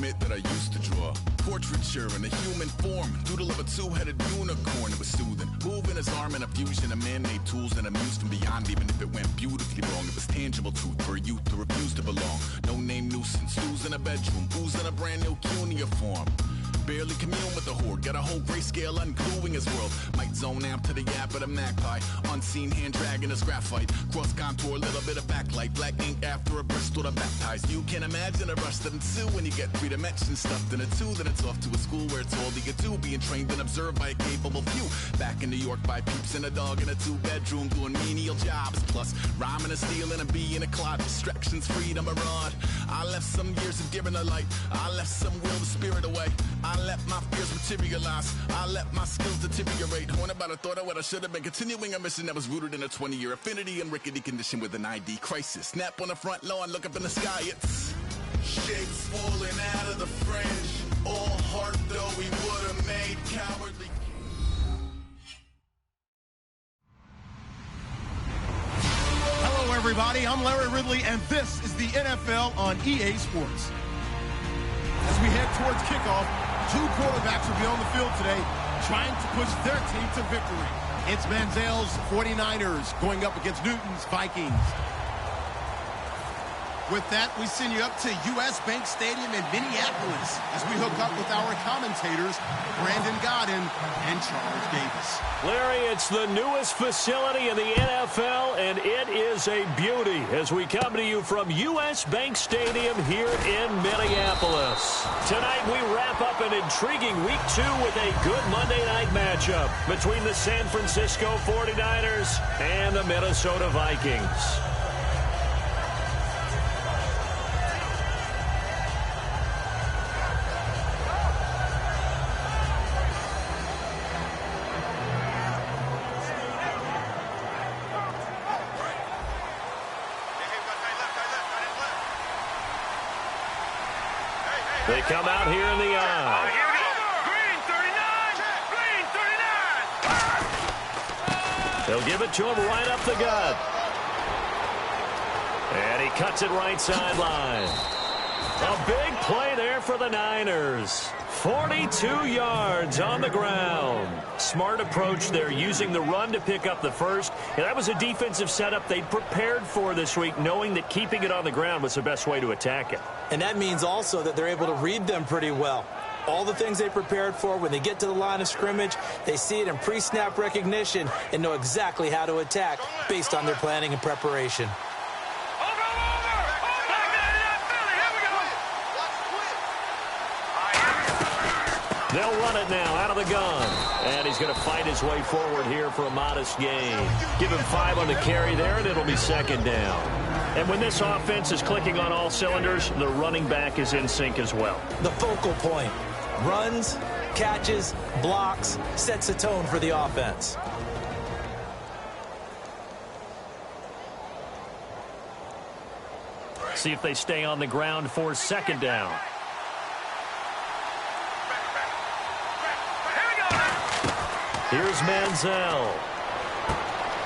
admit that I used to draw portraiture in a human form, doodle of a two-headed unicorn. It was soothing, moving his arm in a fusion of man-made tools and amused from beyond. Even if it went beautifully wrong, it was tangible truth for a youth to refuse to belong. No name nuisance, who's in a bedroom, who's in a brand new cuneiform. Barely commune with the horde, got a whole grayscale ungluing his world. Might zone amp to the yap of the magpie, unseen hand dragging his graphite. Cross contour, a little bit of backlight, black ink after a Bristol to baptize. You can imagine a rush that ensue when you get three dimensions stuffed in a two. Then it's off to a school where it's all you get to, being trained and observed by a capable few. Back in New York by peeps and a dog in a two-bedroom doing menial jobs. Plus rhyming and stealing and being a clot, distractions, freedom, a rod. I left some years of giving a light, I left some will the spirit away. I let my fears materialize, I let my skills deteriorate. Horn about a thought of what I should have been, continuing a mission that was rooted in a 20-year affinity and rickety condition with an ID crisis. Snap on the front lawn, look up in the sky, it's shapes falling out of the fringe. All heart though we would have made cowardly. Hello everybody, I'm Larry Ridley and this is the NFL on EA Sports. As we head towards kickoff, two quarterbacks will be on the field today trying to push their team to victory. It's Manziel's 49ers going up against Newton's Vikings. With that, we send you up to U.S. Bank Stadium in Minneapolis as we hook up with our commentators, Brandon Godden and Charles Davis. Larry, it's the newest facility in the NFL, and it is a beauty as we come to you from U.S. Bank Stadium here in Minneapolis. Tonight, we wrap up an intriguing Week 2 with a good Monday night matchup between the San Francisco 49ers and the Minnesota Vikings. They come out here in the eye. Here we go. Green 39. Green 39. They'll give it to him right up the gut. And he cuts it right sideline. A big play there for the Niners. 42 yards on the ground. Smart approach there, using the run to pick up the first. And that was a defensive setup they'd prepared for this week, knowing that keeping it on the ground was the best way to attack it. And that means also that they're able to read them pretty well. All the things they prepared for, when they get to the line of scrimmage, they see it in pre-snap recognition and know exactly how to attack based on their planning and preparation. They'll run it now out of the gun. And he's going to fight his way forward here for a modest gain. Give him 5 on the carry there, and it'll be second down. And when this offense is clicking on all cylinders, the running back is in sync as well. The focal point. Runs, catches, blocks, sets a tone for the offense. See if they stay on the ground for second down. Here's Manziel.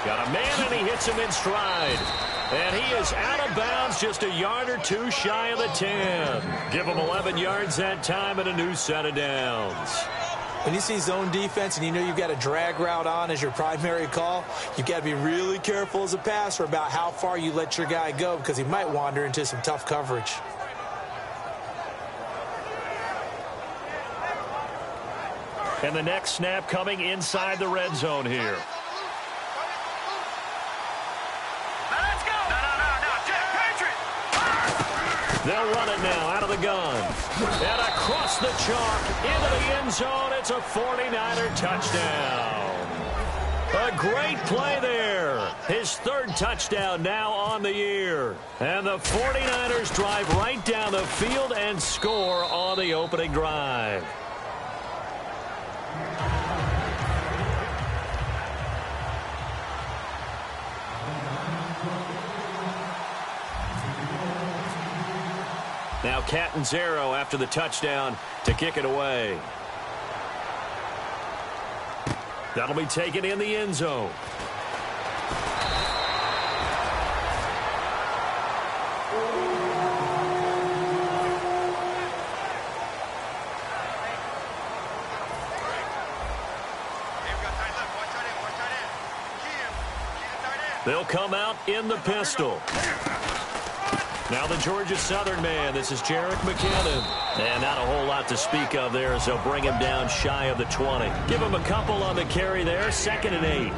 Got a man, and he hits him in stride. And he is out of bounds, just a yard or two shy of the 10. Give him 11 yards that time and a new set of downs. When you see zone defense and you know you've got a drag route on as your primary call, you've got to be really careful as a passer about how far you let your guy go, because he might wander into some tough coverage. And the next snap coming inside the red zone here. Let's go. No, Jack Patriot. They'll run it now out of the gun. And across the chalk into the end zone. It's a 49er touchdown. A great play there. His third touchdown now on the year. And the 49ers drive right down the field and score on the opening drive. Now Catanzaro after the touchdown to kick it away. That'll be taken in the end zone. They'll come out in the pistol. Now the Georgia Southern man. This is Jerick McKinnon. And not a whole lot to speak of there as they'll bring him down shy of the 20. Give him a couple on the carry there. 2nd and 8.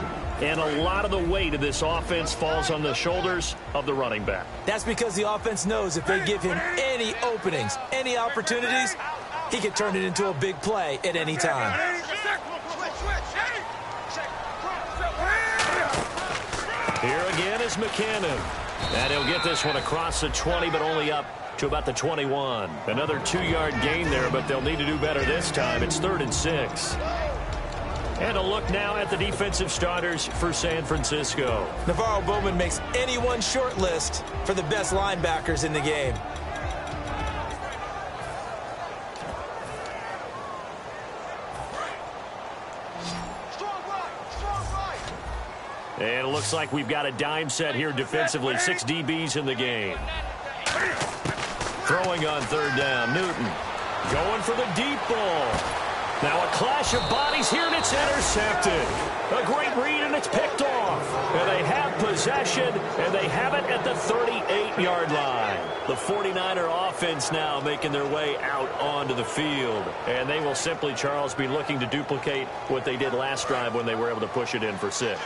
And a lot of the weight of this offense falls on the shoulders of the running back. That's because the offense knows if they give him any openings, any opportunities, he can turn it into a big play at any time. Here again is McKinnon. And he'll get this one across the 20, but only up to about the 21. Another 2-yard gain there, but they'll need to do better this time. It's 3rd and 6. And a look now at the defensive starters for San Francisco. Navarro Bowman makes anyone's short list for the best linebackers in the game. And it looks like we've got a dime set here defensively. 6 DBs in the game. Throwing on 3rd down. Newton going for the deep ball. Now a clash of bodies here, and it's intercepted. A great read, and it's picked off. And they have possession, and they have it at the 38-yard line. The 49er offense now making their way out onto the field. And they will simply, Charles, be looking to duplicate what they did last drive when they were able to push it in for 6.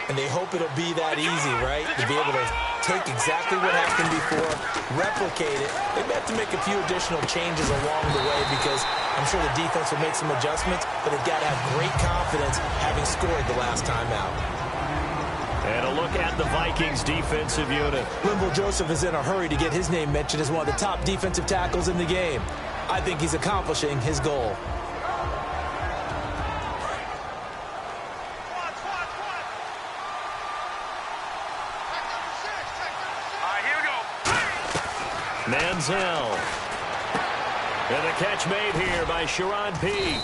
And they hope it'll be that easy, right? To be able to take exactly what happened before, replicate it. They may have to make a few additional changes along the way because I'm sure the defense will make some adjustments, but they've got to have great confidence having scored the last time out. And a look at the Vikings defensive unit. Linval Joseph is in a hurry to get his name mentioned as one of the top defensive tackles in the game. I think he's accomplishing his goal. Manziel. And the catch made here by Sharon Peak.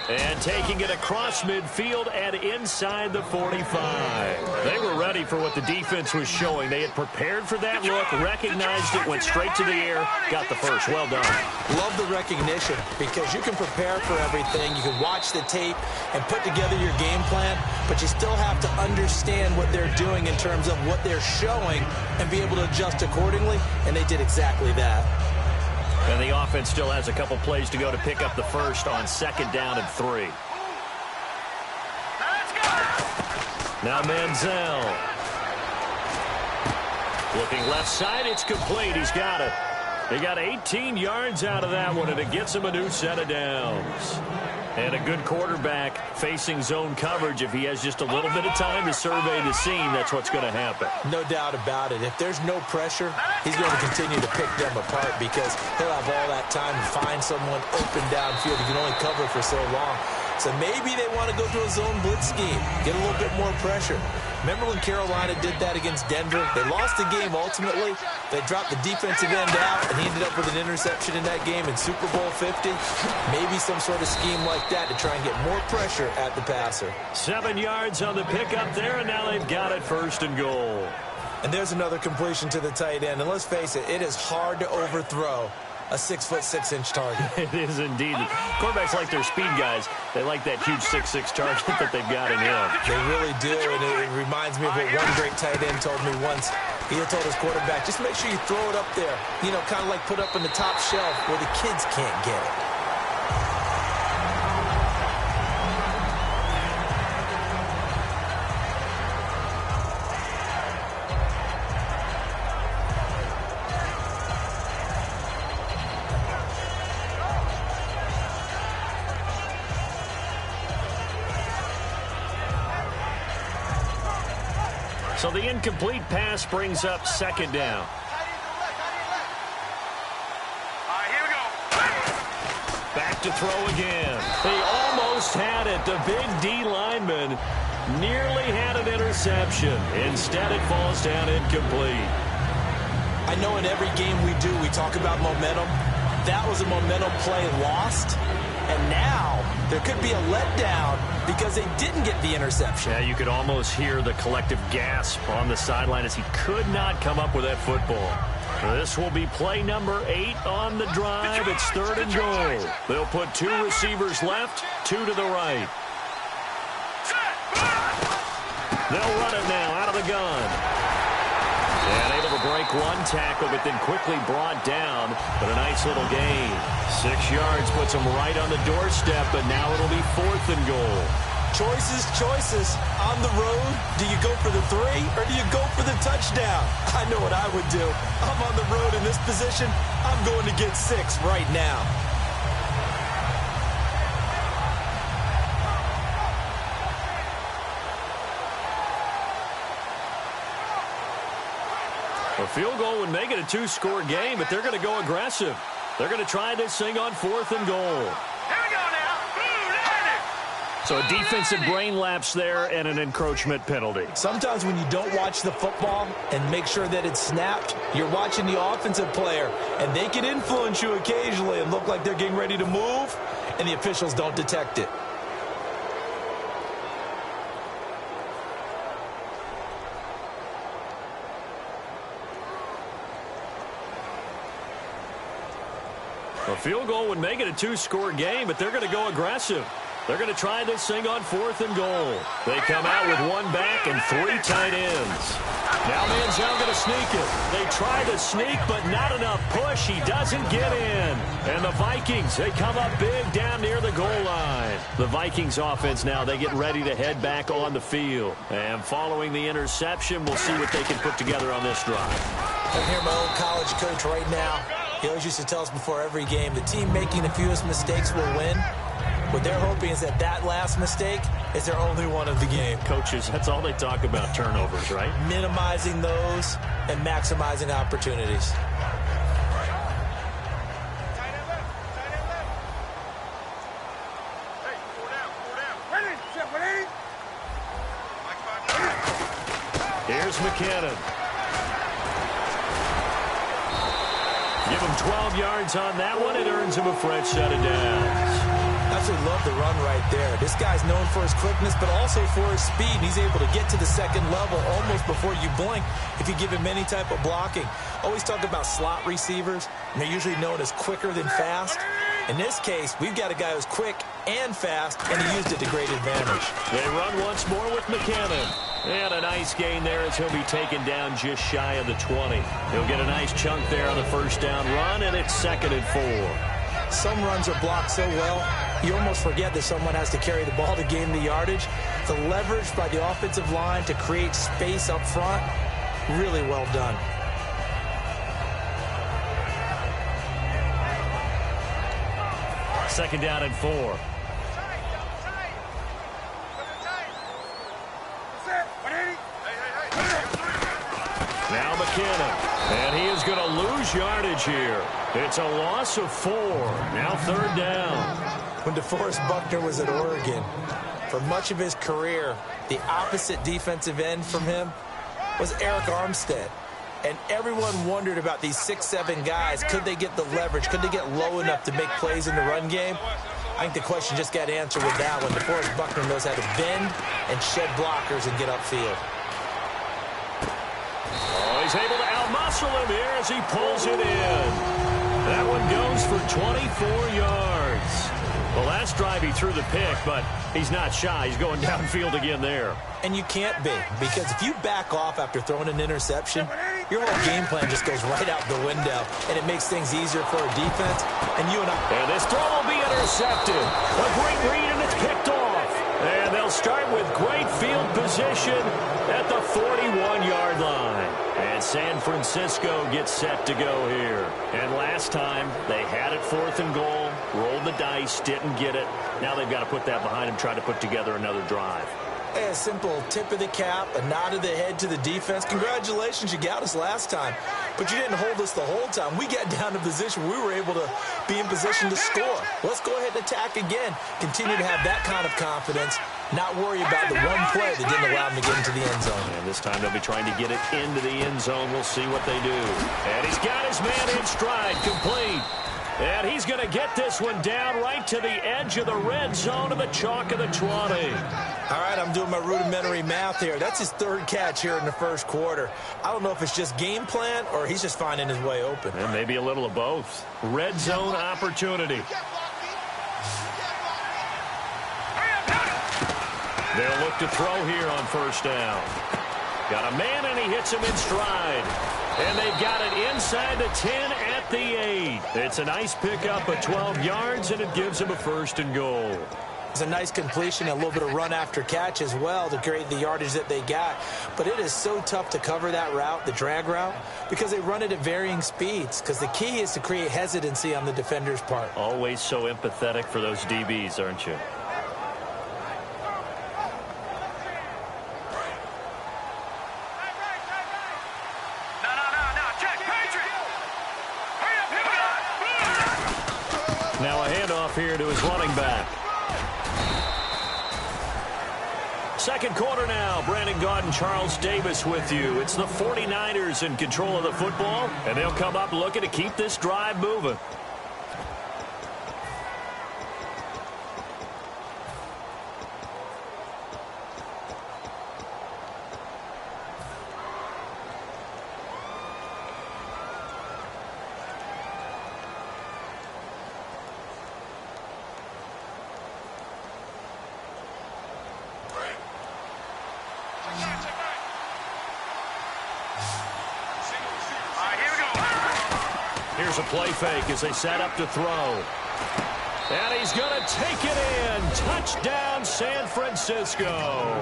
And taking it across midfield and inside the 45. They were ready for what the defense was showing. They had prepared for that look, recognized it, went straight to the air, got the first. Well done. Love the recognition because you can prepare for everything. You can watch the tape and put together your game plan, but you still have to understand what they're doing in terms of what they're showing and be able to adjust accordingly, and they did exactly that. And the offense still has a couple plays to go to pick up the first on 2nd down and 3. Now Manziel. Looking left side, it's complete. He's got it. He got 18 yards out of that one, and it gets him a new set of downs. And a good quarterback facing zone coverage. If he has just a little bit of time to survey the scene, that's what's going to happen. No doubt about it. If there's no pressure, he's going to continue to pick them apart because he'll have all that time to find someone open downfield. He can only cover for so long. So maybe they want to go to a zone blitz scheme, get a little bit more pressure. Remember when Carolina did that against Denver? They lost the game ultimately. They dropped the defensive end out, and he ended up with an interception in that game in Super Bowl 50. Maybe some sort of scheme like that to try and get more pressure at the passer. 7 yards on the pickup there, and now they've got it 1st and goal. And there's another completion to the tight end. And let's face it, it is hard to overthrow a 6'6" target. It is indeed. Quarterbacks like their speed guys. They like that huge 6'6" target that they've got in him. They really do, and it reminds me of what one great tight end told me once. He had told his quarterback, just make sure you throw it up there. You know, kind of like put up on the top shelf where the kids can't get it. So the incomplete pass brings up 2nd down. Here we go. Back to throw again. He almost had it. The big D lineman nearly had an interception. Instead, it falls down incomplete. I know in every game we do, we talk about momentum. That was a momentum play lost. And now there could be a letdown because they didn't get the interception. Yeah, you could almost hear the collective gasp on the sideline as he could not come up with that football. This will be play number 8 on the drive. It's 3rd and goal. They'll put 2 receivers left, 2 to the right. They'll run it now out of the gun. And able to break one tackle, but then quickly brought down. But a nice little gain. 6 yards puts them right on the doorstep, but now it'll be 4th and goal. Choices. On the road, do you go for the 3 or do you go for the touchdown? I know what I would do. I'm on the road in this position. I'm going to get 6 right now. A field goal would make it a 2-score game, but they're going to go aggressive. They're going to try this thing on 4th and goal. Here we go now. So a defensive brain lapse there and an encroachment penalty. Sometimes when you don't watch the football and make sure that it's snapped, you're watching the offensive player, and they can influence you occasionally and look like they're getting ready to move, and the officials don't detect it. A field goal would make it a 2-score game, but they're going to go aggressive. They're going to try this thing on 4th and goal. They come out with 1 back and 3 tight ends. Now Manziel going to sneak it. They try to sneak, but not enough push. He doesn't get in. And the Vikings, they come up big down near the goal line. The Vikings offense now, they get ready to head back on the field. And following the interception, we'll see what they can put together on this drive. I hear my old college coach right now. He always used to tell us before every game, the team making the fewest mistakes will win. What they're hoping is that last mistake is their only one of the game. Coaches, that's all they talk about, turnovers, right? Minimizing those and maximizing opportunities. Here's McKinnon. Give him 12 yards on that one. It earns him a fresh set of downs. Absolutely love the run right there. This guy's known for his quickness, but also for his speed. He's able to get to the second level almost before you blink if you give him any type of blocking. Always talk about slot receivers, and they're usually known as quicker than fast. In this case, we've got a guy who's quick and fast, and he used it to great advantage. They run once more with McKinnon. And a nice gain there as he'll be taken down just shy of the 20. He'll get a nice chunk there on the first down run, and it's 2nd and 4. Some runs are blocked so well, you almost forget that someone has to carry the ball to gain the yardage. The leverage by the offensive line to create space up front, really well done. Second down and 4. Now McKinnon, and he is going to lose yardage here. It's a loss of 4. Now 3rd down. When DeForest Buckner was at Oregon, for much of his career, the opposite defensive end from him was Eric Armstead. And everyone wondered about these 6'7" guys. Could they get the leverage? Could they get low enough to make plays in the run game? I think the question just got answered with that one. DeForest Buckner knows how to bend and shed blockers and get upfield. Oh, he's able to out-muscle him here as he pulls it in. That one goes for 24 yards. The last drive he threw the pick, but he's not shy. He's going downfield again there. And you can't be, because if you back off after throwing an interception, your whole game plan just goes right out the window, and it makes things easier for a defense. And you and I... And this throw will be intercepted. A great read, and it's picked off. And they'll start with great field position at the 41-yard line. And San Francisco gets set to go here. And last time, they had it 4th and goal, rolled the dice, didn't get it. Now they've got to put that behind them, try to put together another drive. A simple tip of the cap, a nod of the head to the defense. Congratulations, you got us last time. But you didn't hold us the whole time. We got down to position where we were able to be in position to score. Let's go ahead and attack again. Continue to have that kind of confidence. Not worry about the one play that didn't allow them to get into the end zone. And this time they'll be trying to get it into the end zone. We'll see what they do. And he's got his man in stride, complete. And he's going to get this one down right to the edge of the red zone of the chalk of the 20. All right, I'm doing my rudimentary math here. That's his 3rd catch here in the 1st quarter. I don't know if it's just game plan or he's just finding his way open. And maybe a little of both. Red zone opportunity. They'll look to throw here on first down. Got a man, and he hits him in stride. And they've got it inside the 10 at the 8. It's a nice pickup of 12 yards, and it gives him a 1st and goal. It's a nice completion, a little bit of run after catch as well to create the yardage that they got. But it is so tough to cover that route, the drag route, because they run it at varying speeds. Because the key is to create hesitancy on the defender's part. Always so empathetic for those DBs, aren't you? Now a handoff here to his running back. Second quarter now. Brandon Gaud and Charles Davis with you. It's the 49ers in control of the football, and they'll come up looking to keep this drive moving. Here's a play fake as they set up to throw. And he's going to take it in. Touchdown, San Francisco.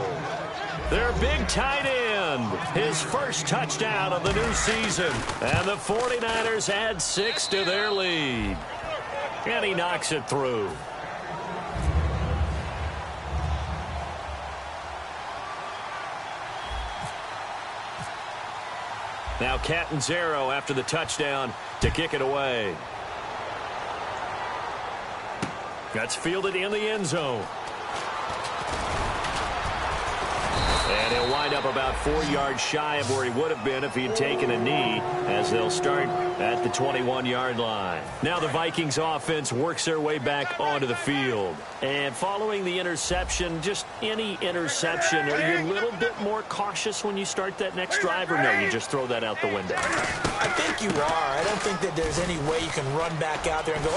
Their big tight end. His first touchdown of the new season. And the 49ers add 6 to their lead. And he knocks it through. Now Catanzaro after the touchdown to kick it away. That's fielded in the end zone. And he'll wind up about 4 yards shy of where he would have been if he had taken a knee, as they'll start at the 21-yard line. Now the Vikings offense works their way back onto the field. And following the interception, just any interception, are you a little bit more cautious when you start that next drive, or no, you just throw that out the window? I think you are. I don't think that there's any way you can run back out there and go,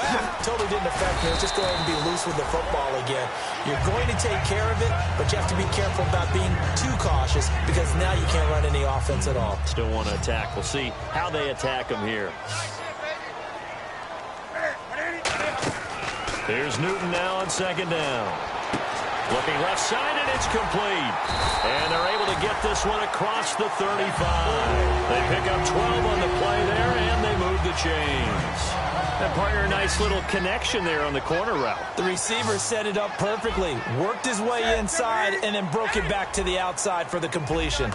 totally didn't affect me. Let's just go ahead and be loose with the football again. You're going to take care of it, but you have to be careful about being too cautious, because now you can't run any offense at all. Still want to attack. We'll see how they attack him here. Here's Newton now on second down. Looking left side, and it's complete. And they're able to get this one across the 35. They pick up 12 on the play there, and they move the chains. And partner, a nice little connection there on the corner route. The receiver set it up perfectly, worked his way inside, and then broke it back to the outside for the completion.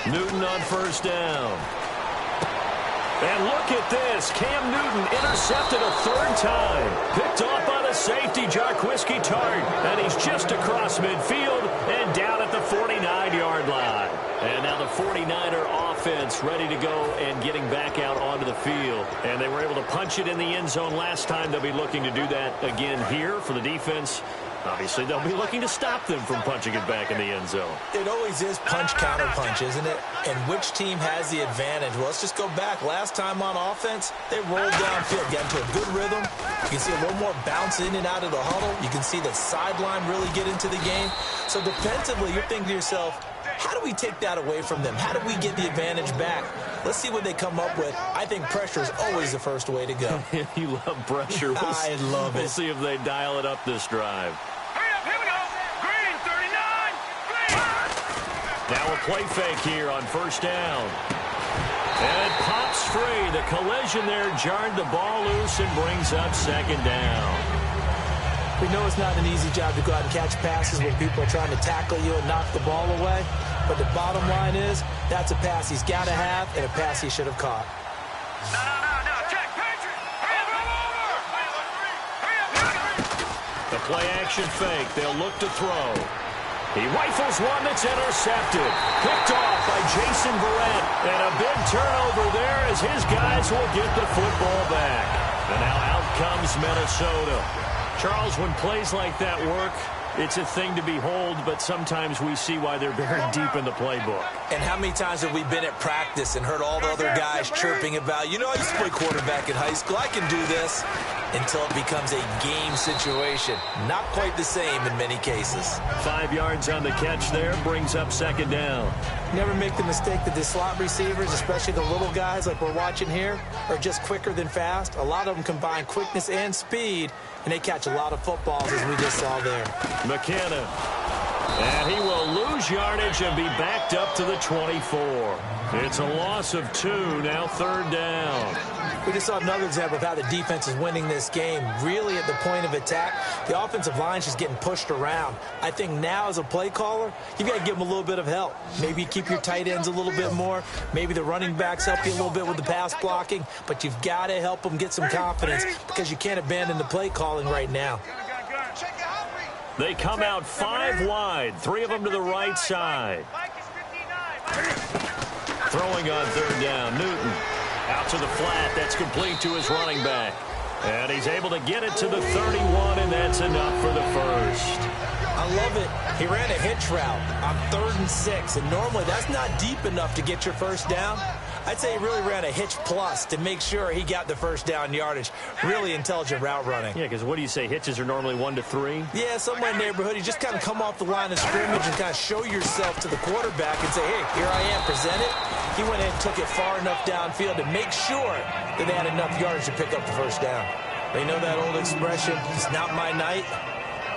Newton on first down. And look at this. Cam Newton intercepted a 3rd time. Picked off on a safety, Jarquiski Tart. And he's just across midfield and down at the 49-yard line. And now the 49er offense ready to go and getting back out onto the field. And they were able to punch it in the end zone last time. They'll be looking to do that again here for the defense. Obviously, they'll be looking to stop them from punching it back in the end zone. It always is punch-counter-punch, isn't it? And which team has the advantage? Well, let's just go back. Last time on offense, they rolled downfield, got into a good rhythm. You can see a little more bounce in and out of the huddle. You can see the sideline really get into the game. So defensively, you're thinking to yourself, how do we take that away from them? How do we get the advantage back? Let's see what they come up with. I think pressure is always the first way to go. You love pressure. I love it. We'll see if they dial it up this drive. Here we go. Green, 39. Green. Now a play fake here on first down. And it pops free. The collision there jarred the ball loose and brings up second down. We know it's not an easy job to go out and catch passes when people are trying to tackle you and knock the ball away. But the bottom line is, that's a pass he's got to have and a pass he should have caught. No. Check, Patriot. Hurry up. The play action fake. They'll look to throw. He rifles one that's intercepted. Picked off by Jason Verrett. And a big turnover there as his guys will get the football back. And now out comes Minnesota. Charles, when plays like that work, it's a thing to behold, but sometimes we see why they're buried deep in the playbook. And how many times have we been at practice and heard all the other guys chirping about, I used to play quarterback in high school. I can do this. until it becomes a game situation. Not quite the same in many cases. 5 yards on the catch there, brings up second down. Never make the mistake that the slot receivers, especially the little guys like we're watching here, are just quicker than fast. A lot of them combine quickness and speed, and they catch a lot of footballs, as we just saw there. McKinnon. And he will lose yardage and be backed up to the 24. It's a loss of 2, now third down. We just saw another example of how the defense is winning this game. Really at the point of attack, the offensive line is just getting pushed around. I think now as a play caller, you've got to give them a little bit of help. Maybe keep your tight ends a little bit more. Maybe the running backs help you a little bit with the pass blocking. But you've got to help them get some confidence because you can't abandon the play calling right now. They come out 5 wide, 3 of them to the right side. Throwing on third down, Newton. Out to the flat, that's complete to his running back. And he's able to get it to the 31, and that's enough for the first. I love it. He ran a hitch route on 3rd and 6, and normally that's not deep enough to get your first down. I'd say he really ran a hitch plus to make sure he got the first down yardage. Really intelligent route running. Yeah, because what do you say, hitches are normally 1 to 3? Yeah, somewhere in the neighborhood. You just kind of come off the line of scrimmage and kind of show yourself to the quarterback and say, hey, here I am, present it. He went in and took it far enough downfield to make sure that they had enough yardage to pick up the first down. They know that old expression, it's not my night.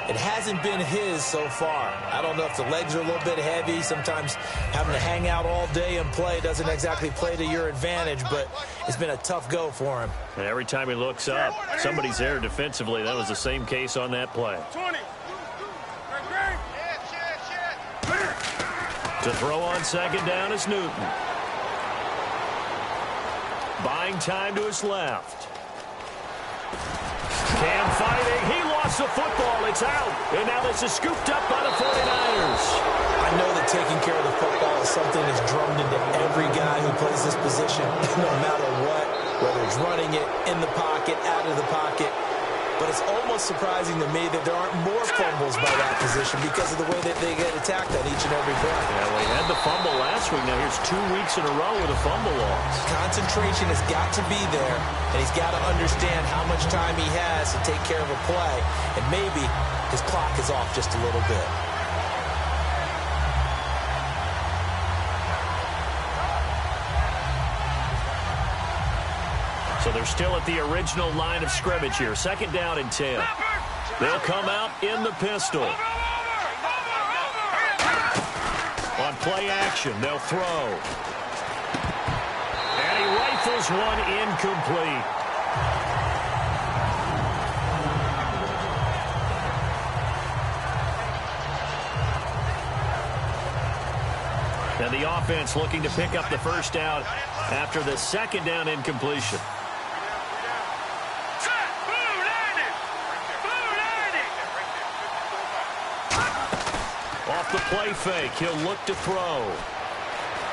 It hasn't been his so far. I don't know if the legs are a little bit heavy. Sometimes having to hang out all day and play doesn't exactly play to your advantage, but it's been a tough go for him. And every time he looks up, somebody's there defensively. That was the same case on that play. 20. To throw on second down is Newton. Buying time to his left. Cam fighting. He lost the football. It's out. And now this is scooped up by the 49ers. I know that taking care of the football is something that's drummed into every guy who plays this position, no matter what, whether it's running it, in the pocket, out of the pocket. But it's almost surprising to me that there aren't more fumbles by that position because of the way that they get attacked on each and every play. Yeah, well, he had the fumble last week. Now here's 2 weeks in a row with a fumble loss. Concentration has got to be there, and he's got to understand how much time he has to take care of a play. And maybe his clock is off just a little bit. So they're still at the original line of scrimmage here. Second down and 10. They'll come out in the pistol. On play action, they'll throw. And he rifles one incomplete. And the offense looking to pick up the first down after the second down incompletion. Off the play fake, he'll look to throw.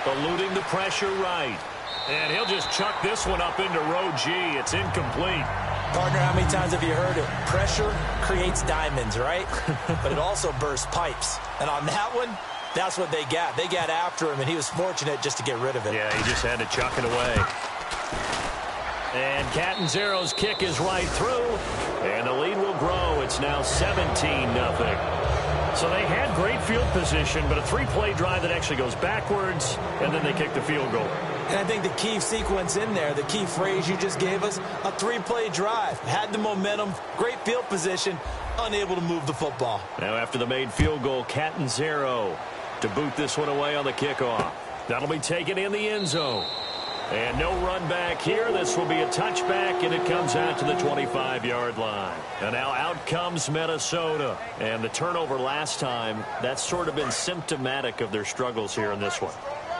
Eluding the pressure right. And he'll just chuck this one up into row G. It's incomplete. Partner, how many times have you heard it? Pressure creates diamonds, right? But it also bursts pipes. And on that one, that's what they got. They got after him, and he was fortunate just to get rid of it. Yeah, he just had to chuck it away. And Catanzaro's kick is right through, and the lead will grow. It's now 17-0. So they had great field position, but a 3-play drive that actually goes backwards, and then they kick the field goal. And I think the key sequence in there, the key phrase you just gave us, a 3-play drive. Had the momentum, great field position, unable to move the football. Now after the made field goal, Catanzaro to boot this one away on the kickoff. That'll be taken in the end zone. And no run back here. This will be a touchback, and it comes out to the 25-yard line. And now out comes Minnesota. And the turnover last time, that's sort of been symptomatic of their struggles here in this one.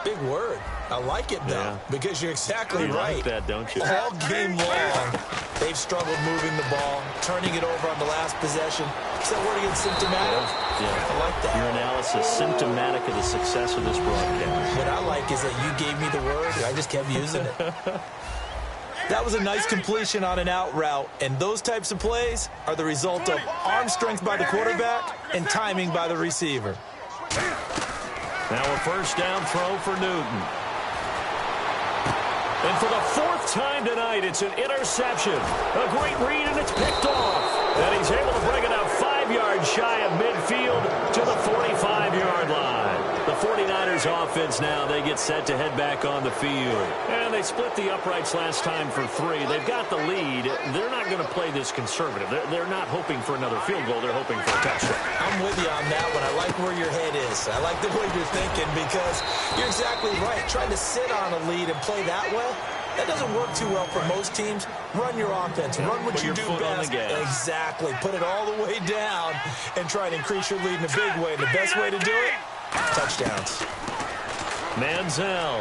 Big word. I like it, though, because you're exactly you right. Like that, don't you? All game long, they've struggled moving the ball, turning it over on the last possession. Is that word again, symptomatic? Yeah. I like that. Your analysis, symptomatic of the success of this broadcast. What I like is that you gave me the word, and I just kept using it. That was a nice completion on an out route, and those types of plays are the result of arm strength by the quarterback and timing by the receiver. Now a first down throw for Newton. And for the fourth time tonight, it's an interception. A great read, and it's picked off. And he's able to bring it up 5 yards shy of midfield to the 45-yard line. The 49ers offense now, they get set to head back on the field. And they split the uprights last time for 3. They've got the lead. They're not going to play this conservative. They're not hoping for another field goal. They're hoping for a touchdown. I'm with you on that one. I like where your head is. I like the way you're thinking because you're exactly right. Trying to sit on a lead and play that way, that doesn't work too well for most teams. Run your offense. Run what you do best. Exactly. Put it all the way down and try and increase your lead in a big way. And the best way to do it, touchdowns. Manziel.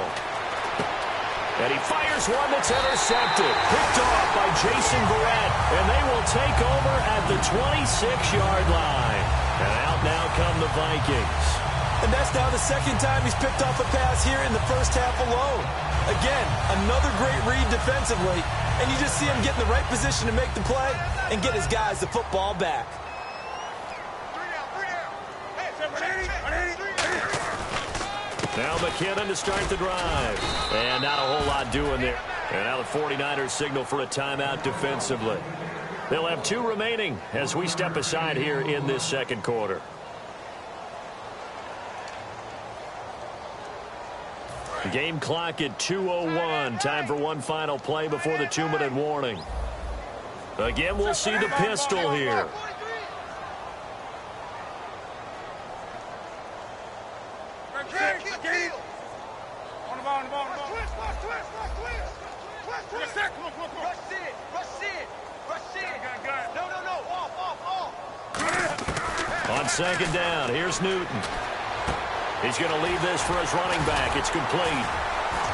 And he fires one that's intercepted. Picked off by Jason Verrett. And they will take over at the 26-yard line. And out now come the Vikings. And that's now the second time he's picked off a pass here in the first half alone. Again, another great read defensively. And you just see him get in the right position to make the play and get his guys the football back. Now McKinnon to start the drive. And not a whole lot doing there. And now the 49ers signal for a timeout defensively. They'll have 2 remaining as we step aside here in this second quarter. Game clock at 2:01. Time for one final play before the 2-minute warning. Again, we'll see the pistol here. On second down, here's Newton. He's going to leave this for his running back. It's complete.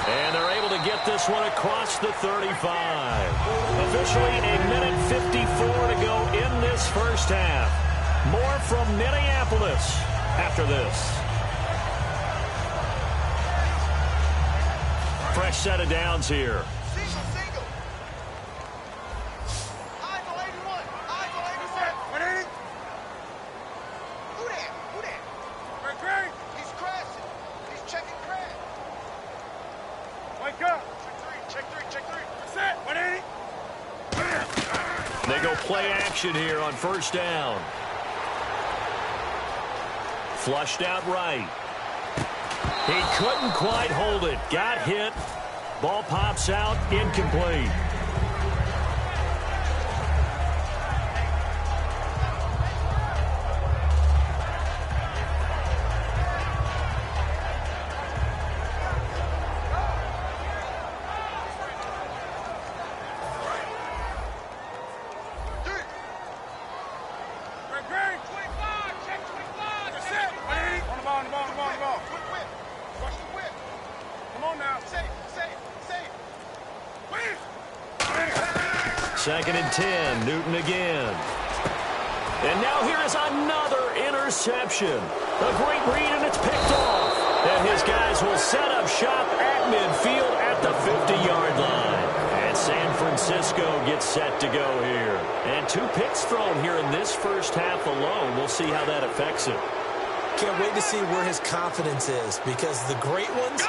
And they're able to get this one across the 35. Officially a minute 54 to go in this first half. More from Minneapolis after this. Fresh set of downs here. They go play action here on first down. Flushed out right. He couldn't quite hold it. Got hit. Ball pops out. Incomplete. Second and 10. Newton again. And now here is another interception. A great read, and it's picked off. And his guys will set up shop at midfield at the 50-yard line. And San Francisco gets set to go here. And 2 picks thrown here in this first half alone. We'll see how that affects him. Can't wait to see where his confidence is, because the great ones,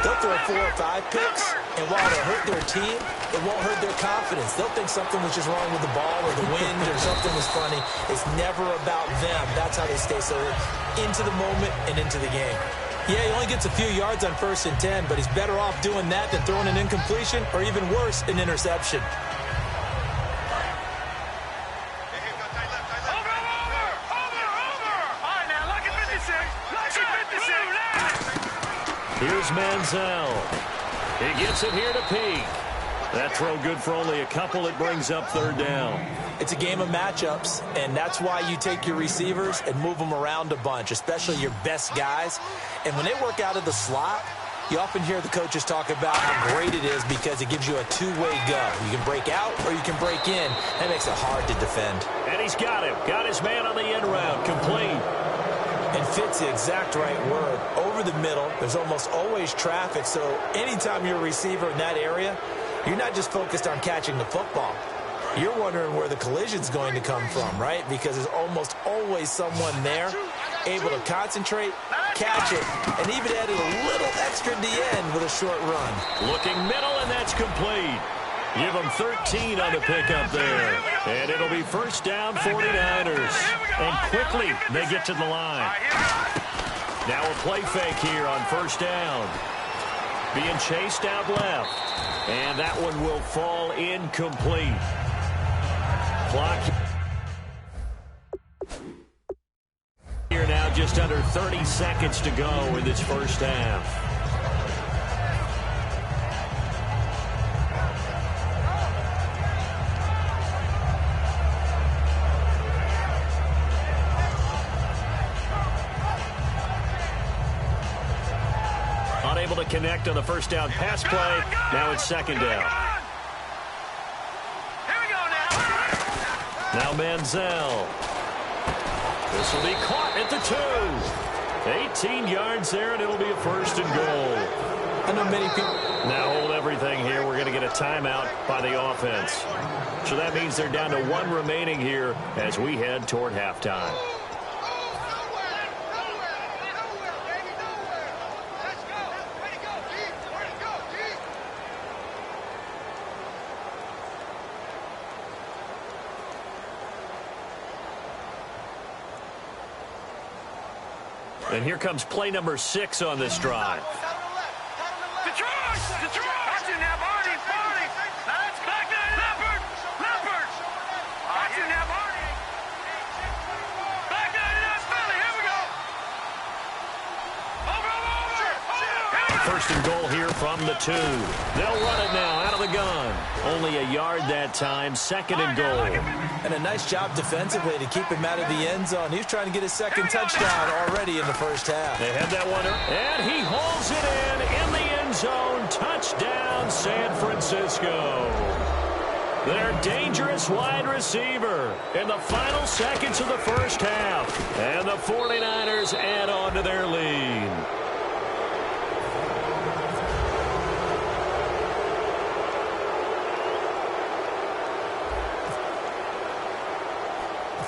they'll throw 4 or 5 picks, and while it'll hurt their team, it won't hurt their confidence. They'll think something was just wrong with the ball or the wind or something was funny. It's never about them. That's how they stay so into the moment and into the game. Yeah, he only gets a few yards on 1st and 10, but he's better off doing that than throwing an incompletion or even worse, an interception. Here's Manziel. He gets it here to Peak. That throw good for only a couple. It brings up 3rd down. It's a game of matchups, and that's why you take your receivers and move them around a bunch, especially your best guys. And when they work out of the slot, you often hear the coaches talk about how great it is because it gives you a 2-way go. You can break out or you can break in. That makes it hard to defend. And he's got him. Got his man on the end route. Complete. And fit's the exact right word. Over the middle, there's almost always traffic, so anytime you're a receiver in that area, you're not just focused on catching the football. You're wondering where the collision's going to come from, right? Because there's almost always someone there able to concentrate, catch it, and even added a little extra at the end with a short run. Looking middle, and And that's complete. Give them 13 on the pickup there. And it'll be first down 49ers. And quickly they get to the line. Now a play fake here on first down. Being chased out left. And that one will fall incomplete. Clock here now, just under 30 seconds to go in this first half. Unable to connect on the first down pass play. Now it's second down. Now Manziel. This will be caught at the 2. 18 yards there, and it'll be a first and goal. I know many people. Now hold everything here. We're going to get a timeout by the offense. So that means they're down to 1 remaining here as we head toward halftime. And here comes play number 6 on this drive. Detroit! Watch it now, Barney! That's back there, Leopard! Watch it now, Barney! Back there, Philly, here we go! Over! First and goal here from the 2. They'll run it now out of the gun. Only a yard that time, second and goal. And a nice job defensively to keep him out of the end zone. He was trying to get his second touchdown already in the first half. They had that one, and he hauls it in the end zone. Touchdown, San Francisco. Their dangerous wide receiver in the final seconds of the first half. And the 49ers add on to their lead.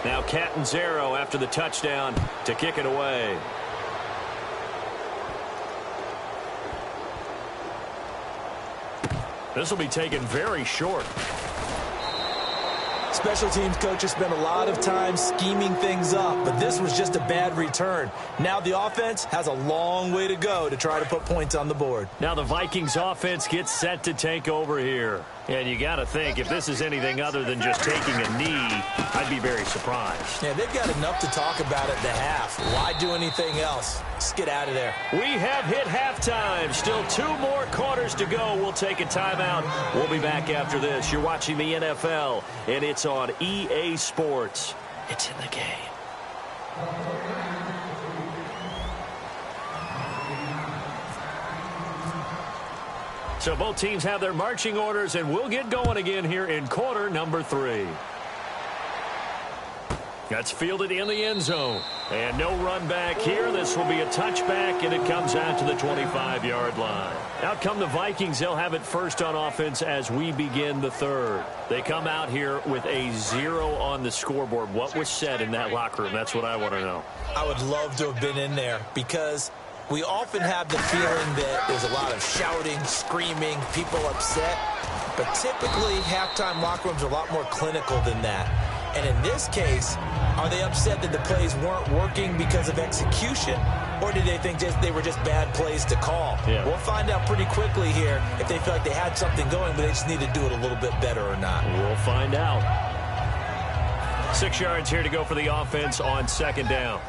Now Catanzaro after the touchdown to kick it away. This will be taken very short. Special teams coaches spent a lot of time scheming things up, but this was just a bad return. Now the offense has a long way to go to try to put points on the board. Now the Vikings offense gets set to take over here. And you got to think, if this is anything other than just taking a knee, I'd be very surprised. Yeah, they've got enough to talk about at the half. Why do anything else? Just get out of there. We have hit halftime. Still 2 more quarters to go. We'll take a timeout. We'll be back after this. You're watching the NFL, and it's on EA Sports. It's in the game. So both teams have their marching orders, and we'll get going again here in quarter number 3. That's fielded in the end zone. And no run back here. This will be a touchback, and it comes out to the 25-yard line. Out come the Vikings. They'll have it first on offense as we begin the third. They come out here with a 0 on the scoreboard. What was said in that locker room? That's what I want to know. I would love to have been in there because we often have the feeling that there's a lot of shouting, screaming, people upset. But typically, halftime locker rooms are a lot more clinical than that. And in this case, are they upset that the plays weren't working because of execution? Or did they think they were just bad plays to call? Yeah. We'll find out pretty quickly here if they feel like they had something going, but they just need to do it a little bit better or not. We'll find out. 6 yards here to go for the offense on second down.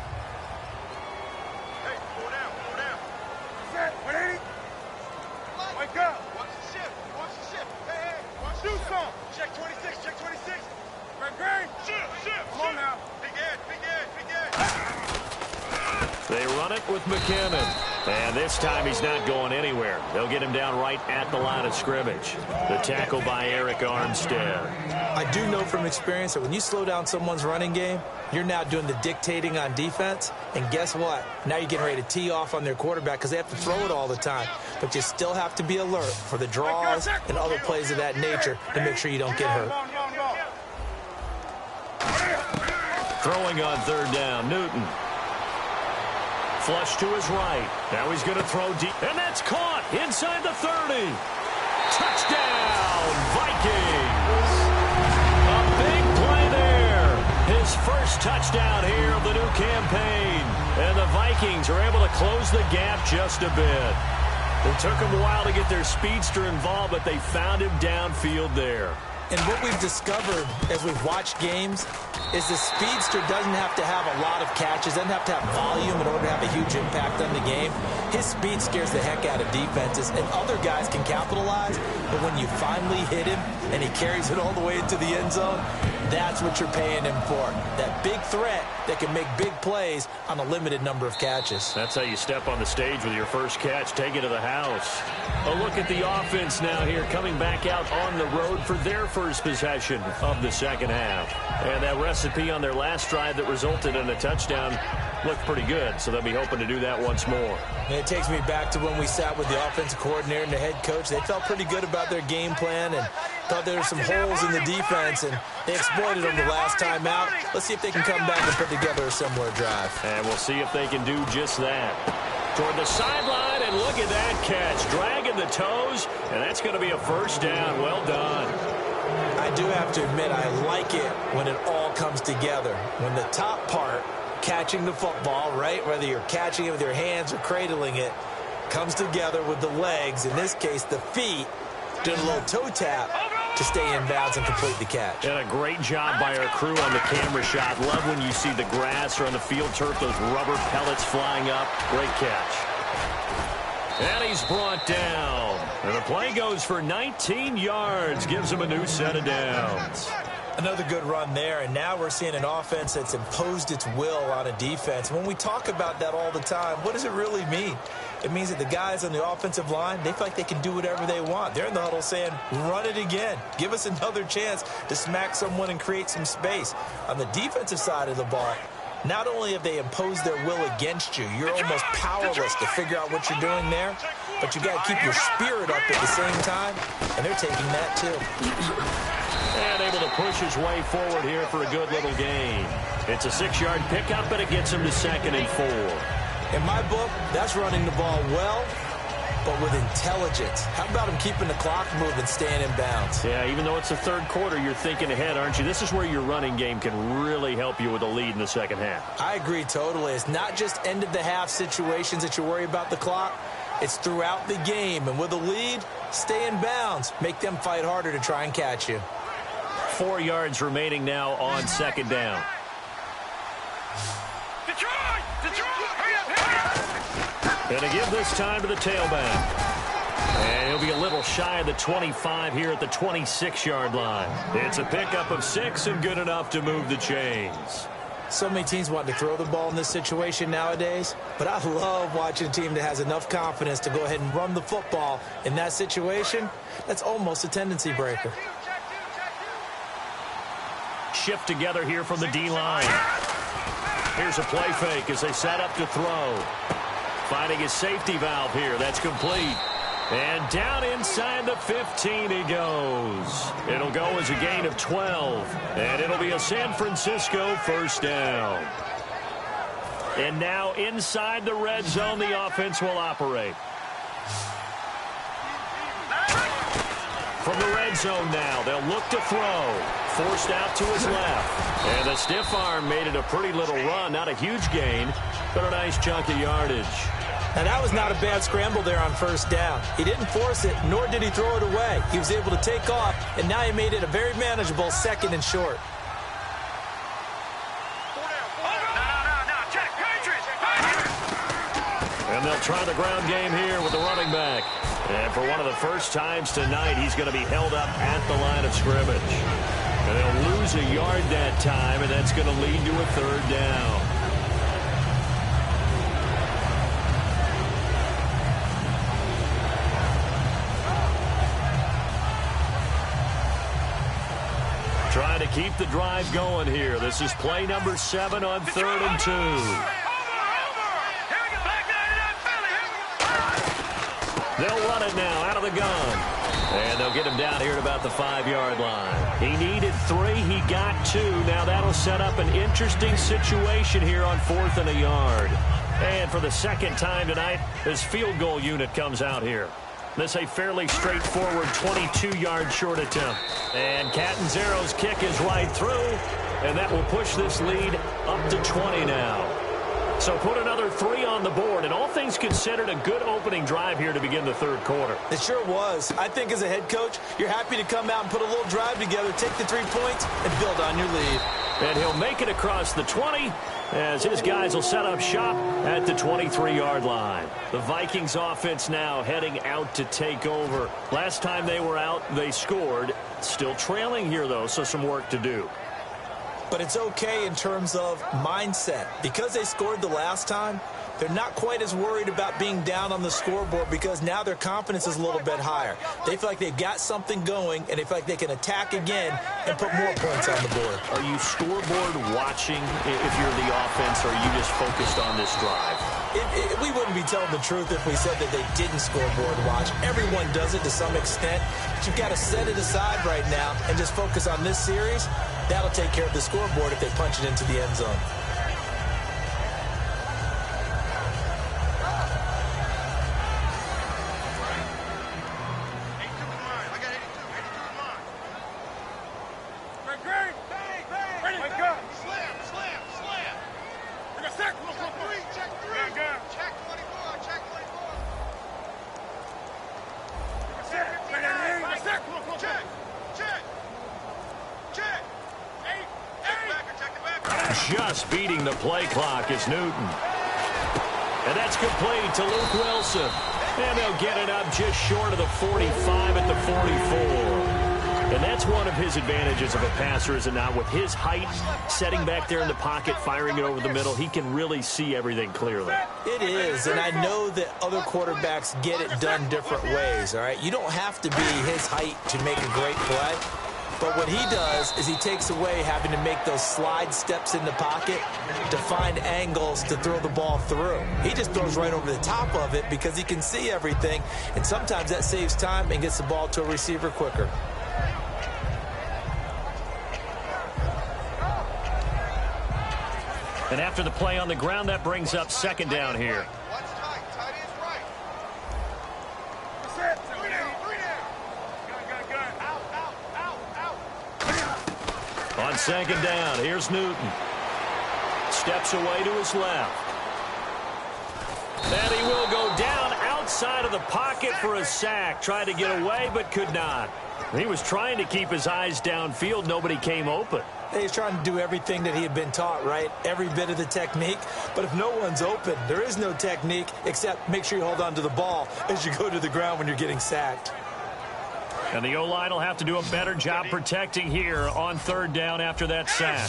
They run it with McKinnon. And this time he's not going anywhere. They'll get him down right at the line of scrimmage. The tackle by Eric Armstead. I do know from experience that when you slow down someone's running game, you're now doing the dictating on defense. And guess what? Now you're getting ready to tee off on their quarterback because they have to throw it all the time. But you still have to be alert for the draws and other plays of that nature to make sure you don't get hurt. Throwing on third down, Newton. Flush to his right. Now he's going to throw deep. And that's caught inside the 30. Touchdown, Vikings! A big play there. His first touchdown here of the new campaign. And the Vikings are able to close the gap just a bit. It took them a while to get their speedster involved, but they found him downfield there. And what we've discovered as we've watched games is the speedster doesn't have to have a lot of catches, doesn't have to have volume in order to have a huge impact on the game. His speed scares the heck out of defenses, and other guys can capitalize, but when you finally hit him and he carries it all the way into the end zone, that's what you're paying him for. That big threat that can make big plays on a limited number of catches. That's how you step on the stage with your first catch, take it to the house. A look at the offense now here, coming back out on the road for their first possession of the second half. And that recipe on their last drive that resulted in a touchdown looked pretty good, so they'll be hoping to do that once more. And it takes me back to when we sat with the offensive coordinator and the head coach. They felt pretty good about their game plan and thought there were some holes in the defense, and they exploited them the last time out. Let's see if they can come back and put together a similar drive. And we'll see if they can do just that. Toward the sideline, and look at that catch. Dragging the toes, and that's going to be a first down. Well done. I do have to admit, I like it when it all comes together. When the top part, catching the football, right, whether you're catching it with your hands or cradling it, comes together with the legs, in this case the feet, doing a little toe tap to stay in bounds and complete the catch. And a great job by our crew on the camera shot. Love when you see the grass or on the field turf, those rubber pellets flying up. Great catch. And he's brought down. And the play goes for 19 yards, gives him a new set of downs. Another good run there, and now we're seeing an offense that's imposed its will on a defense. When we talk about that all the time, what does it really mean? It means that the guys on the offensive line, they feel like they can do whatever they want. They're in the huddle saying, run it again. Give us another chance to smack someone and create some space. On the defensive side of the ball, not only have they imposed their will against you, you're almost powerless to figure out what you're doing there, but you got to keep your spirit up at the same time, and they're taking that too. And able to push his way forward here for a good little gain. It's a 6-yard pickup, but it gets him to 2nd and 4. In my book, that's running the ball well, but with intelligence. How about him keeping the clock moving, staying in bounds? Yeah, even though it's the third quarter, you're thinking ahead, aren't you? This is where your running game can really help you with a lead in the second half. I agree totally. It's not just end-of-the-half situations that you worry about the clock. It's throughout the game. And with a lead, stay in bounds. Make them fight harder to try and catch you. 4 yards remaining now on 2nd down. Detroit! Detroit! Hurry up, hurry up! And to give this time to the tailback. And he'll be a little shy of the 25 here at the 26-yard line. It's a pickup of 6 and good enough to move the chains. So many teams want to throw the ball in this situation nowadays, but I love watching a team that has enough confidence to go ahead and run the football in that situation. That's almost a tendency breaker. Shift together here from the D-line. Here's a play fake as they set up to throw. Finding his safety valve here. That's complete. And down inside the 15 he goes. It'll go as a gain of 12. And it'll be a San Francisco first down. And now inside the red zone, the offense will operate. From the red zone now, they'll look to throw. Forced out to his left. And the stiff arm made it a pretty little run. Not a huge gain, but a nice chunk of yardage. Now, that was not a bad scramble there on first down. He didn't force it, nor did he throw it away. He was able to take off, and now he made it a very manageable 2nd and short. And they'll try the ground game here with the running back. And for one of the first times tonight, he's going to be held up at the line of scrimmage. And they'll lose a yard that time, and that's going to lead to a 3rd down. Trying to keep the drive going here. This is play number 7 on 3rd and 2. They'll run it now out of the gun. And they'll get him down here at about the 5-yard line. He needed 3. He got 2. Now that'll set up an interesting situation here on 4th and a yard. And for the second time tonight, this field goal unit comes out here. This a fairly straightforward 22-yard short attempt. And Catanzaro's kick is right through, and that will push this lead up to 20 now. So put another 3 on the board, and all things considered, a good opening drive here to begin the third quarter. It sure was. I think as a head coach, you're happy to come out and put a little drive together, take the 3 points, and build on your lead. And he'll make it across the 20 as his guys will set up shop at the 23-yard line. The Vikings offense now heading out to take over. Last time they were out, they scored. Still trailing here, though, so some work to do. But it's okay in terms of mindset. Because they scored the last time, they're not quite as worried about being down on the scoreboard because now their confidence is a little bit higher. They feel like they've got something going, and they feel like they can attack again and put more points on the board. Are you scoreboard watching if you're the offense, or are you just focused on this drive? We wouldn't be telling the truth if we said that they didn't scoreboard watch. Everyone does it to some extent. But you've got to set it aside right now and just focus on this series. That'll take care of the scoreboard if they punch it into the end zone. Just beating the play clock is Newton. And that's complete to Luke Wilson. And they'll get it up just short of the 45 at the 44. And that's one of his advantages of a passer, is it not? With his height, setting back there in the pocket, firing it over the middle, he can really see everything clearly. It is, and I know that other quarterbacks get it done different ways, all right? You don't have to be his height to make a great play. But what he does is he takes away having to make those slide steps in the pocket to find angles to throw the ball through. He just throws right over the top of it because he can see everything, and sometimes that saves time and gets the ball to a receiver quicker. And after the play on the ground, that brings up second down here. On second down, here's Newton. Steps away to his left. And he will go down outside of the pocket for a sack. Tried to get away, but could not. He was trying to keep his eyes downfield. Nobody came open. He's trying to do everything that he had been taught, right? Every bit of the technique. But if no one's open, there is no technique except make sure you hold on to the ball as you go to the ground when you're getting sacked. And the O-line will have to do a better job protecting here on third down after that sack.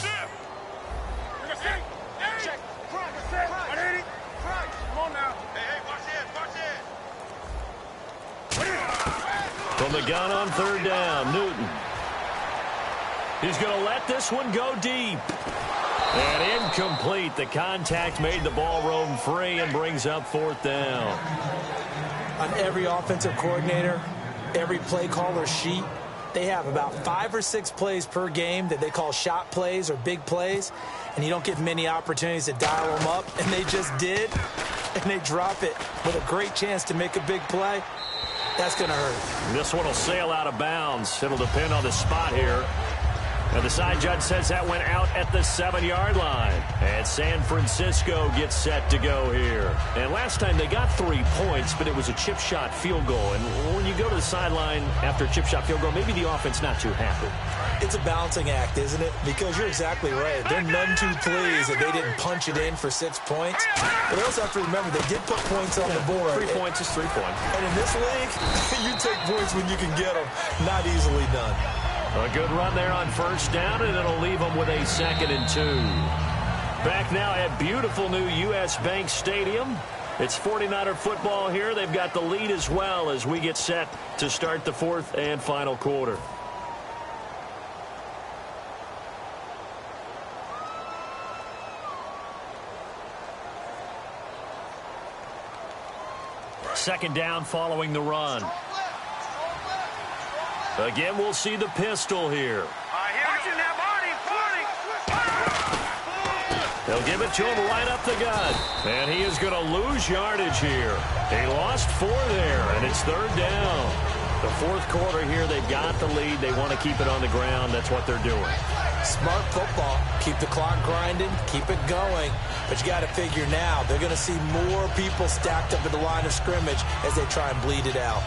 From the gun on third down, Newton. He's going to let this one go deep. And incomplete. The contact made the ball roam free and brings up fourth down. On every offensive coordinator, every play caller sheet, they have about 5 or 6 plays per game that they call shot plays or big plays, and you don't get many opportunities to dial them up, and they just did, and they drop it with a great chance to make a big play. That's going to hurt. This one will sail out of bounds. It'll depend on the spot here. And the side judge says that went out at the 7-yard line. And San Francisco gets set to go here. And last time they got 3 points, but it was a chip shot field goal. And when you go to the sideline after a chip shot field goal, maybe the offense not too happy. It's a balancing act, isn't it? Because you're exactly right. They're none too pleased that they didn't punch it in for 6 points. But they also have to remember they did put points on the board. 3 points is 3 points. And in this league, you take points when you can get them. Not easily done. A good run there on first down, and it'll leave them with a 2nd and 2. Back now at beautiful new U.S. Bank Stadium. It's 49er football here. They've got the lead as well as we get set to start the 4th and final quarter. Second down following the run. Again, we'll see the pistol here. They'll give it to him right up the gut. And he is going to lose yardage here. He lost 4 there, and it's 3rd down. The 4th quarter here, they've got the lead. They want to keep it on the ground. That's what they're doing. Smart football. Keep the clock grinding. Keep it going. But you got to figure now, they're going to see more people stacked up at the line of scrimmage as they try and bleed it out.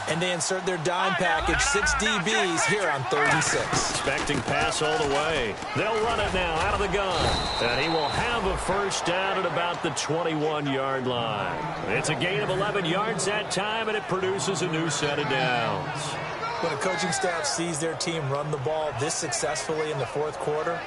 And they insert their dime package, 6 DBs here on 3rd and 6. Expecting pass all the way. They'll run it now out of the gun. And he will have a first down at about the 21-yard line. It's a gain of 11 yards that time, and it produces a new set of downs. When a coaching staff sees their team run the ball this successfully in the 4th quarter,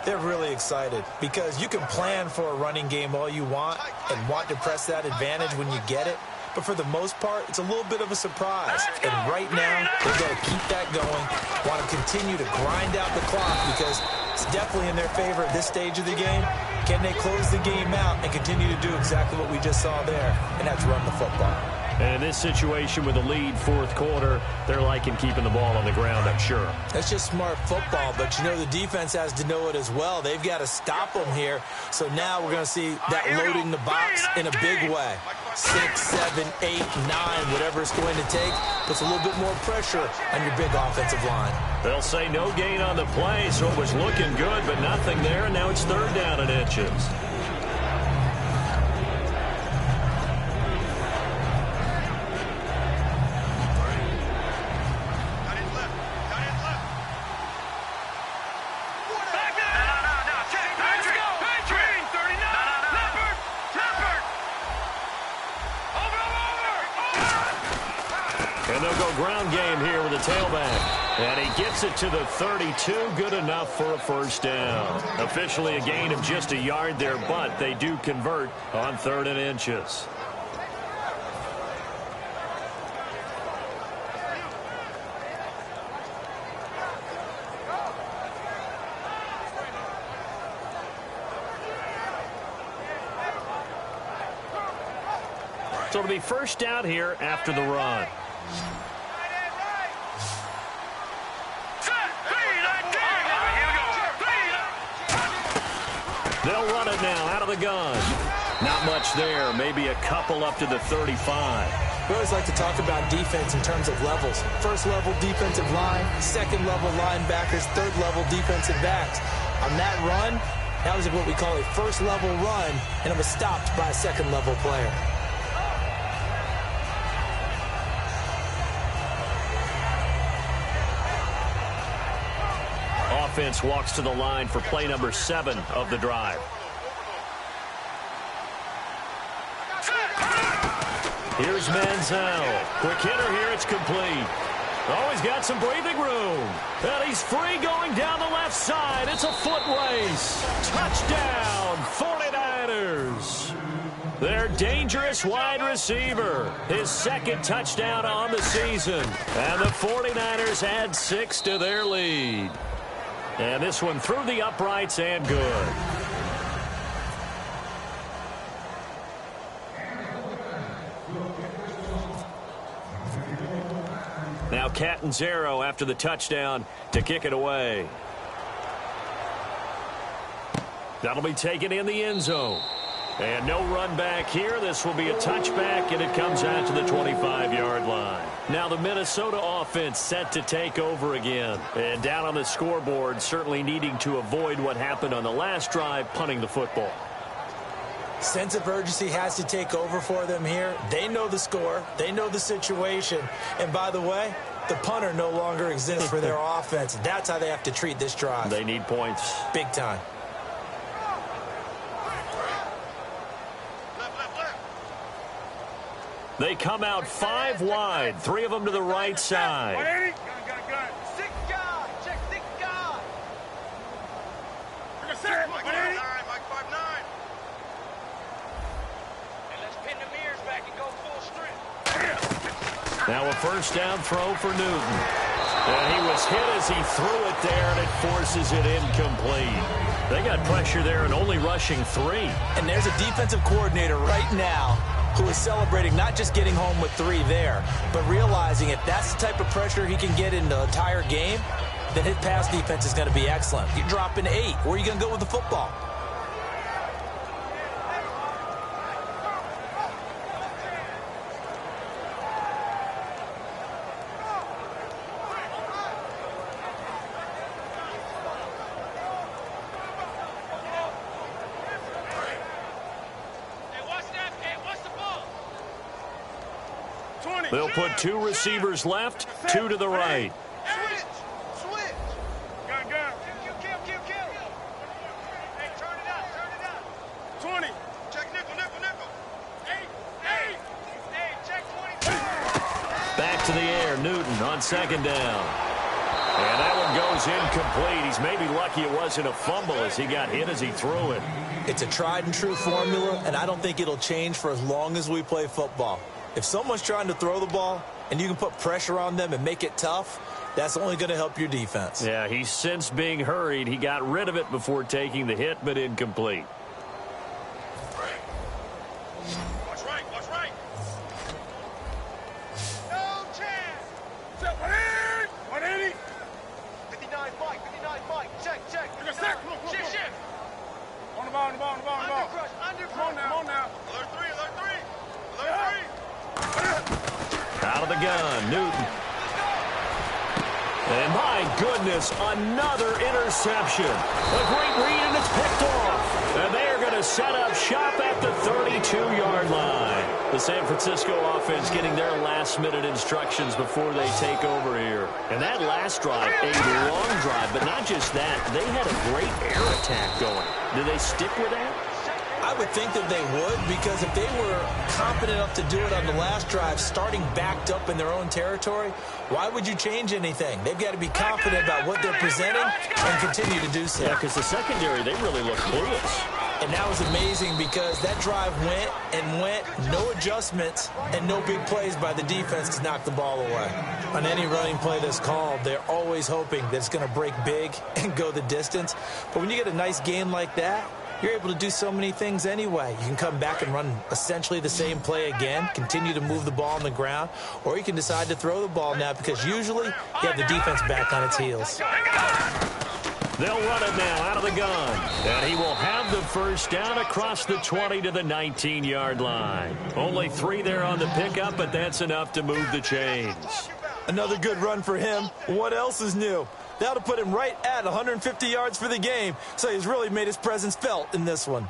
they're really excited because you can plan for a running game all you want and want to press that advantage when you get it. But for the most part, it's a little bit of a surprise. And right now, they've got to keep that going, want to continue to grind out the clock because it's definitely in their favor at this stage of the game. Can they close the game out and continue to do exactly what we just saw there, and that's run the football? And in this situation with a lead 4th quarter, they're liking keeping the ball on the ground, I'm sure. That's just smart football, but you know the defense has to know it as well. They've got to stop them here. So now we're going to see that loading the box in a big way. 6, 7, 8, 9, whatever it's going to take, puts a little bit more pressure on your big offensive line. They'll say no gain on the play, so it was looking good, but nothing there, and now it's 3rd down and inches. And they'll go ground game here with the tailback. And he gets it to the 32. Good enough for a first down. Officially a gain of just a yard there, but they do convert on 3rd and inches. So it'll be first down here after the run. They'll run it now out of the gun. Not much there. Maybe a couple up to the 35. We always like to talk about defense in terms of levels. First level defensive line, second level linebackers, third level defensive backs. On that run, that was what we call a first level run, and it was stopped by a second level player. Offense walks to the line for play number 7 of the drive. Here's Manziel. Quick hitter here. It's complete. Oh, he's got some breathing room. And he's free going down the left side. It's a foot race. Touchdown, 49ers. Their dangerous wide receiver. His second touchdown on the season. And the 49ers add 6 to their lead. And this one through the uprights and good. Now Catanzaro after the touchdown to kick it away. That'll be taken in the end zone. And no run back here. This will be a touchback, and it comes out to the 25-yard line. Now the Minnesota offense set to take over again. And down on the scoreboard, certainly needing to avoid what happened on the last drive, punting the football. Sense of urgency has to take over for them here. They know the score. They know the situation. And by the way, the punter no longer exists for their offense. That's how they have to treat this drive. They need points. Big time. They come out 5 wide, 3 of them to the right side. Now a first down throw for Newton. And he was hit as he threw it there, and it forces it incomplete. They got pressure there and only rushing 3. And there's a defensive coordinator right now who is celebrating not just getting home with 3 there, but realizing if that's the type of pressure he can get in the entire game, then his pass defense is going to be excellent. You're dropping 8. Where are you going to go with the football? They'll put 2 receivers left, 2 to the right. Switch. Gun. Kill. Hey, turn it up. 20. Check nickel. 8. Hey, check 20. Back to the air, Newton on 2nd down. And that one goes incomplete. He's maybe lucky it wasn't a fumble as he got hit as he threw it. It's a tried and true formula, and I don't think it'll change for as long as we play football. If someone's trying to throw the ball and you can put pressure on them and make it tough, that's only going to help your defense. Yeah, he's since being hurried. He got rid of it before taking the hit, but incomplete. Watch right. No chance. 180. 59 Mike. Check. Shift. On the ball. Under crush. Come on now. Alert 3. Out of the gun, Newton. And my goodness, another interception. A great read, and it's picked off. And they are going to set up shop at the 32-yard line. The San Francisco offense getting their last-minute instructions before they take over here. And that last drive, a long drive, but not just that. They had a great air attack going. Do they stick with that? I would think that they would, because if they were confident enough to do it on the last drive, starting backed up in their own territory, why would you change anything? They've got to be confident about what they're presenting and continue to do so. Yeah, because the secondary, they really look clueless. And that was amazing because that drive went, no adjustments, and no big plays by the defense to knock the ball away. On any running play that's called, they're always hoping that it's going to break big and go the distance. But when you get a nice game like that, you're able to do so many things anyway. You can come back and run essentially the same play again, continue to move the ball on the ground, or you can decide to throw the ball now because usually you have the defense back on its heels. They'll run it now out of the gun. And he will have the first down across the 20 to the 19-yard line. Only 3 there on the pickup, but that's enough to move the chains. Another good run for him. What else is new? That'll put him right at 150 yards for the game, so he's really made his presence felt in this one.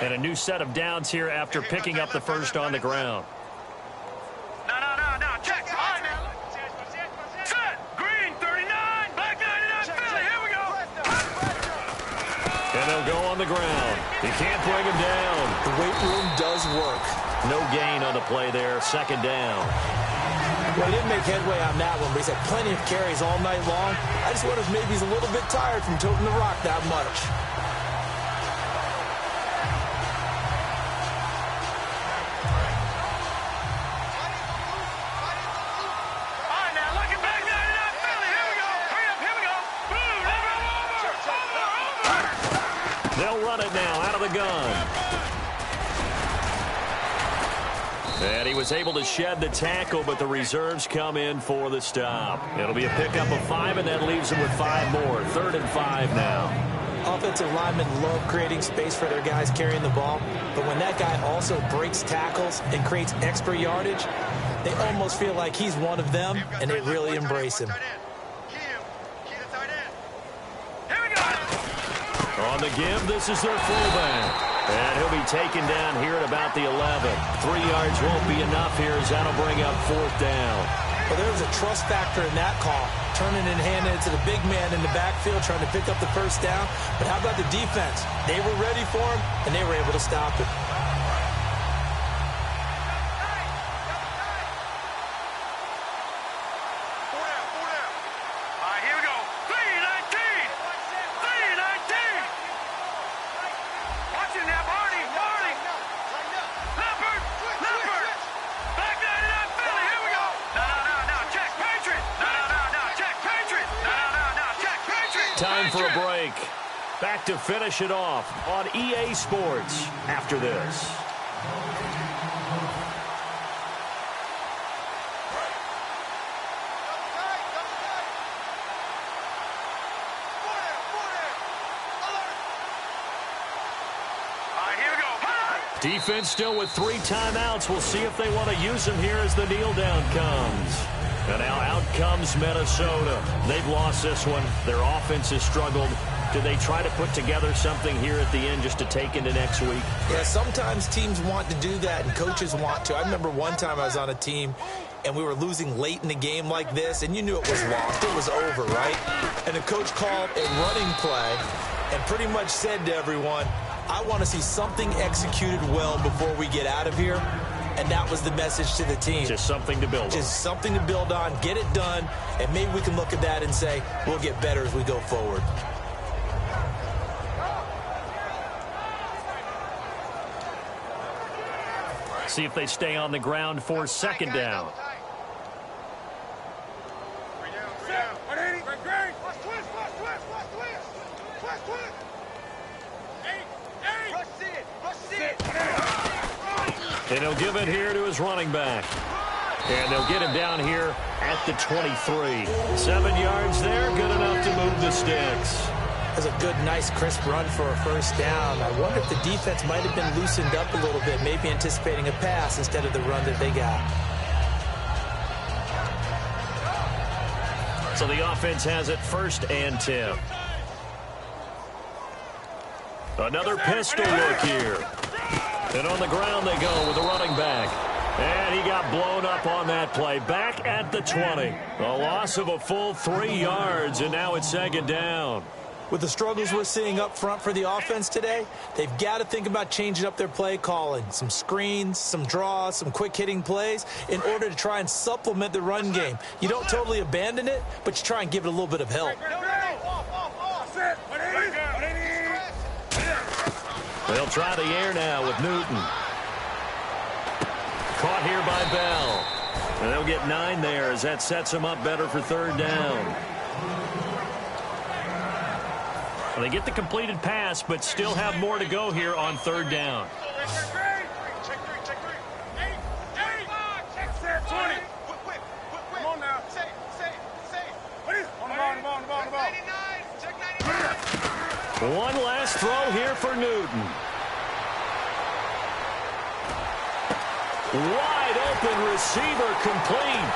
And a new set of downs here after picking up the first on the ground. No. Check. Set. Green, 39. Black 99. Philly. Here we go. And they'll go on the ground. He can't bring him down. The weight room does work. No gain on the play there. 2nd down. Well, he didn't make headway on that one, but he's had plenty of carries all night long. I just wonder if maybe he's a little bit tired from toting the rock that much. They'll run it now out of the gun. And he was able to shed the tackle, but the reserves come in for the stop. It'll be a pickup of 5, and that leaves them with 5 more. 3rd and 5 now. Offensive linemen love creating space for their guys carrying the ball, but when that guy also breaks tackles and creates extra yardage, they almost feel like he's one of them, and they really embrace him. On the give, this is their fullback. And he'll be taken down here at about the 11. 3 yards won't be enough here as that'll bring up 4th down. Well, there was a trust factor in that call. Turning and handing it to the big man in the backfield, trying to pick up the first down. But how about the defense? They were ready for him, and they were able to stop it. back to finish it off on EA Sports after this. Defense still with 3 timeouts. We'll see if they want to use them here as the kneel down comes. And now out comes Minnesota. They've lost this one. Their offense has struggled. Do they try to put together something here at the end just to take into next week? Yeah, sometimes teams want to do that and coaches want to. I remember one time I was on a team and we were losing late in the game like this, and you knew it was lost. It was over, right? And the coach called a running play and pretty much said to everyone, I want to see something executed well before we get out of here. And that was the message to the team. Just something to build on. Just something to build on, get it done, and maybe we can look at that and say, we'll get better as we go forward. See if they stay on the ground for second down. And he'll give it here to his running back. And they'll get him down here at the 23. 7 yards there, good enough to move the sticks. That's a good, nice, crisp run for a first down. I wonder if the defense might have been loosened up a little bit, maybe anticipating a pass instead of the run that they got. So the offense has it 1st and 10. Another pistol look here. And on the ground they go with the running back. And he got blown up on that play. Back at the 20. A loss of a full 3 yards, and now it's second down. With the struggles we're seeing up front for the offense today, they've got to think about changing up their play calling. Some screens, some draws, some quick-hitting plays in order to try and supplement the run game. You don't totally abandon it, but you try and give it a little bit of help. They'll try the air now with Newton. Caught here by Bell. And they'll get 9 there as that sets them up better for third down. Well, they get the completed pass, but still have more to go here on third down. One last throw here for Newton. Wide open receiver complete.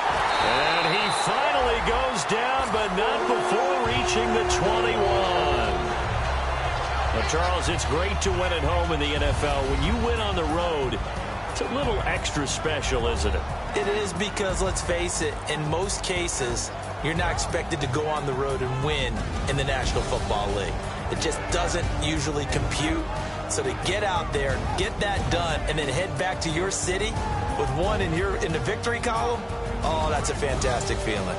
And he finally goes down, but not before reaching the 21. Well, Charles, it's great to win at home in the NFL. When you win on the road, it's a little extra special, isn't it? It is because, let's face it, in most cases, you're not expected to go on the road and win in the National Football League. It just doesn't usually compute. So to get out there, get that done, and then head back to your city with one in the victory column, oh, that's a fantastic feeling.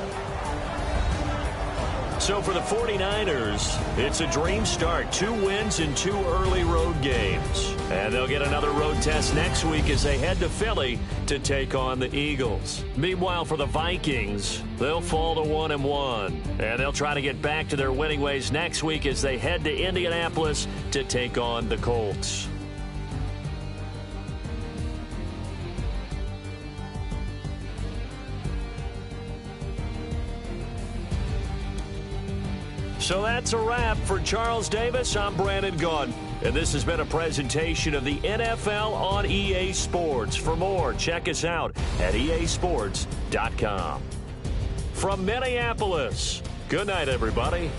So for the 49ers, it's a dream start. 2 wins in 2 early road games. And they'll get another road test next week as they head to Philly to take on the Eagles. Meanwhile, for the Vikings, they'll fall to 1-1. And they'll try to get back to their winning ways next week as they head to Indianapolis to take on the Colts. So that's a wrap. For Charles Davis, I'm Brandon Gaudin. And this has been a presentation of the NFL on EA Sports. For more, check us out at easports.com. From Minneapolis, good night, everybody.